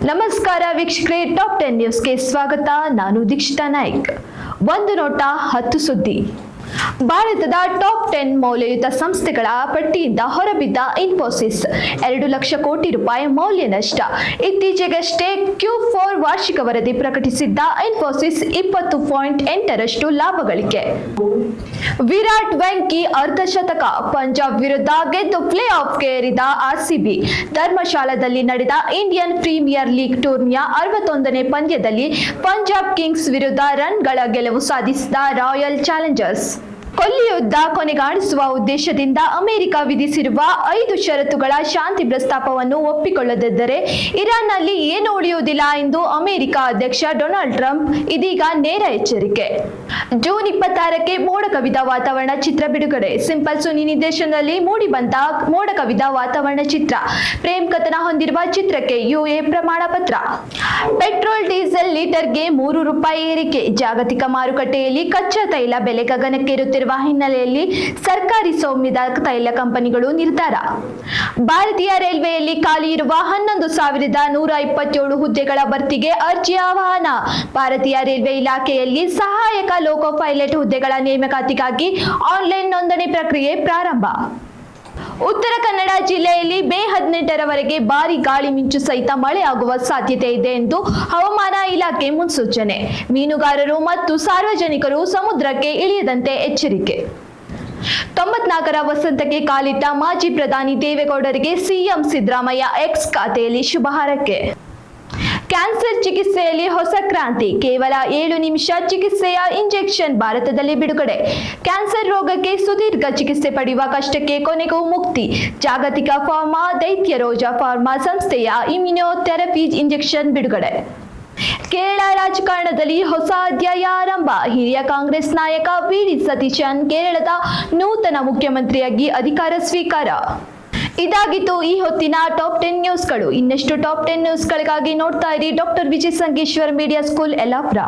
ನಮಸ್ಕಾರ ವೀಕ್ಷಕರೇ, ಟಾಪ್ 10 ನ್ಯೂಸ್ಗೆ ಸ್ವಾಗತ. ನಾನು ದೀಕ್ಷಿತಾ ನಾಯ್ಕ್. ಒಂದು ನೋಟ 10 ಸುದ್ದಿ. ಭಾರತದ ಟಾಪ್ 10 ಮೌಲ್ಯಯುತ ಸಂಸ್ಥೆಗಳ ಪಟ್ಟಿಯಿಂದ ಹೊರಬಿದ್ದ ಇನ್ಫೋಸಿಸ್ 2 ಲಕ್ಷ ಕೋಟಿ ರೂಪಾಯಿ ಮೌಲ್ಯ ನಷ್ಟ. ಇತ್ತೀಚೆಗಷ್ಟೇ Q4 ವಾರ್ಷಿಕ ವರದಿ ಪ್ರಕಟಿಸಿದ್ದ ಇನ್ಫೋಸಿಸ್ 20.8ರಷ್ಟು ಲಾಭ ಗಳಿಕೆ. ವಿರಾಟ್ ವೆಂಕಿ ಅರ್ಧಶತಕ. ಪಂಜಾಬ್ ವಿರುದ್ಧ ಗೆದ್ದು ಪ್ಲೇ ಆಫ್ಗೆ ಏರಿದ RCB. ಧರ್ಮಶಾಲಾದಲ್ಲಿ ನಡೆದ ಇಂಡಿಯನ್ ಪ್ರೀಮಿಯರ್ ಲೀಗ್ ಟೂರ್ನಿಯ 61ನೇ ಪಂದ್ಯದಲ್ಲಿ ಪಂಜಾಬ್ ಕಿಂಗ್ಸ್ ವಿರುದ್ಧ ರನ್ಗಳ ಗೆಲುವು ಸಾಧಿಸಿದ ರಾಯಲ್ ಚಾಲೆಂಜರ್ಸ್. ಕೊಲ್ಲಿ ಯುದ್ಧ ಕೊನೆಗಾಣಿಸುವ ಉದ್ದೇಶದಿಂದ ಅಮೆರಿಕ ವಿಧಿಸಿರುವ 5 ಷರತ್ತುಗಳ ಶಾಂತಿ ಪ್ರಸ್ತಾಪವನ್ನು ಒಪ್ಪಿಕೊಳ್ಳದಿದ್ದರೆ ಇರಾನ್ನಲ್ಲಿ ಏನು ಉಳಿಯುವುದಿಲ್ಲ ಎಂದು ಅಮೆರಿಕ ಅಧ್ಯಕ್ಷ ಡೊನಾಲ್ಡ್ ಟ್ರಂಪ್ ಇದೀಗ ನೇರ ಎಚ್ಚರಿಕೆ. ಜೂನ್ 26ಕ್ಕೆ ಮೋಡ ಕವಿದ ವಾತಾವರಣ ಚಿತ್ರ ಬಿಡುಗಡೆ. ಸಿಂಪಲ್ ಸುನಿ ನಿರ್ದೇಶನದಲ್ಲಿ ಮೂಡಿಬಂದ ಮೋಡ ಕವಿದ ವಾತಾವರಣ ಚಿತ್ರ. ಪ್ರೇಮ್ ಕಥನ ಹೊಂದಿರುವ ಚಿತ್ರಕ್ಕೆ UA ಪ್ರಮಾಣ ಪತ್ರ. ಪೆಟ್ರೋಲ್ ಡೀಸೆಲ್ ಲೀಟರ್ಗೆ ₹3 ಏರಿಕೆ. ಜಾಗತಿಕ ಮಾರುಕಟ್ಟೆಯಲ್ಲಿ ಕಚ್ಚಾ ತೈಲ ಬೆಲೆ ಗಗನಕ್ಕೇರುತ್ತಿರುವ ಹಿನ್ನೆಲೆಯಲ್ಲಿ ಸರ್ಕಾರಿ ಸ್ವಾಮ್ಯದ ತೈಲ ಕಂಪನಿಗಳು ನಿರ್ಧಾರ. ಭಾರತೀಯ ರೈಲ್ವೆಯಲ್ಲಿ ಖಾಲಿ ಇರುವ 11,127 ಹುದ್ದೆಗಳ ಭರ್ತಿಗೆ ಅರ್ಜಿ ಆಹ್ವಾನ. ಭಾರತೀಯ ರೈಲ್ವೆ ಇಲಾಖೆಯಲ್ಲಿ ಸಹಾಯಕ ಲೋಕೋ ಪೈಲಟ್ ಹುದ್ದೆಗಳ ನೇಮಕಾತಿಗಾಗಿ ಆನ್ಲೈನ್ ನೋಂದಣಿ ಪ್ರಕ್ರಿಯೆ ಪ್ರಾರಂಭ. ಉತ್ತರ ಕನ್ನಡ ಜಿಲ್ಲೆಯಲ್ಲಿ ಮೇ 18ರವರೆಗೆ ಭಾರೀ ಗಾಳಿ ಮಿಂಚು ಸಹಿತ ಮಳೆಯಾಗುವ ಸಾಧ್ಯತೆ ಇದೆ ಎಂದು ಹವಾಮಾನ ಇಲಾಖೆ ಮುನ್ಸೂಚನೆ. ಮೀನುಗಾರರು ಮತ್ತು ಸಾರ್ವಜನಿಕರು ಸಮುದ್ರಕ್ಕೆ ಇಳಿಯದಂತೆ ಎಚ್ಚರಿಕೆ. 94ರ ವಸಂತಕ್ಕೆ ಕಾಲಿಟ್ಟ ಮಾಜಿ ಪ್ರಧಾನಿ ದೇವೇಗೌಡರಿಗೆ ಸಿಎಂ ಸಿದ್ದರಾಮಯ್ಯ ಎಕ್ಸ್ ಖಾತೆಯಲ್ಲಿ ಶುಭ ಹಾರೈಕೆ. ಕ್ಯಾನ್ಸರ್ ಚಿಕಿತ್ಸೆಯಲ್ಲಿ ಹೊಸ ಕ್ರಾಂತಿ. ಕೇವಲ 7 ನಿಮಿಷ ಚಿಕಿತ್ಸೆಯ ಇಂಜೆಕ್ಷನ್ ಭಾರತದಲ್ಲಿ ಬಿಡುಗಡೆ. ಕ್ಯಾನ್ಸರ್ ರೋಗಕ್ಕೆ ಸುದೀರ್ಘ ಚಿಕಿತ್ಸೆ ಪಡೆಯುವ ಕಷ್ಟಕ್ಕೆ ಕೊನೆಗೂ ಮುಕ್ತಿ. ಜಾಗತಿಕ ಫಾರ್ಮಾ ದೈತ್ಯ ರೋಜಾ ಫಾರ್ಮಾ ಸಂಸ್ಥೆಯ ಇಮ್ಯುನೋಥೆರಪಿ ಇಂಜೆಕ್ಷನ್ ಬಿಡುಗಡೆ. ಕೇರಳ ರಾಜಕಾರಣದಲ್ಲಿ ಹೊಸ ಅಧ್ಯಾಯ ಆರಂಭ. ಹಿರಿಯ ಕಾಂಗ್ರೆಸ್ ನಾಯಕ VD ಸತೀಶನ್ ಕೇರಳದ ನೂತನ ಮುಖ್ಯಮಂತ್ರಿಯಾಗಿ ಅಧಿಕಾರ ಸ್ವೀಕಾರ. ಇದಾಗಿತ್ತು ಈ ಹೊತ್ತಿನ ಟಾಪ್ 10 ನ್ಯೂಸ್ಗಳು. ಇನ್ನಷ್ಟು ಟಾಪ್ 10 ನ್ಯೂಸ್ಗಳಿಗಾಗಿ ನೋಡ್ತಾ ಇರಿ ಡಾಕ್ಟರ್ ವಿಜಯ ಸಂಗೇಶ್ವರ್ ಮೀಡಿಯಾ ಸ್ಕೂಲ್ ಯಲ್ಲಾಪುರ.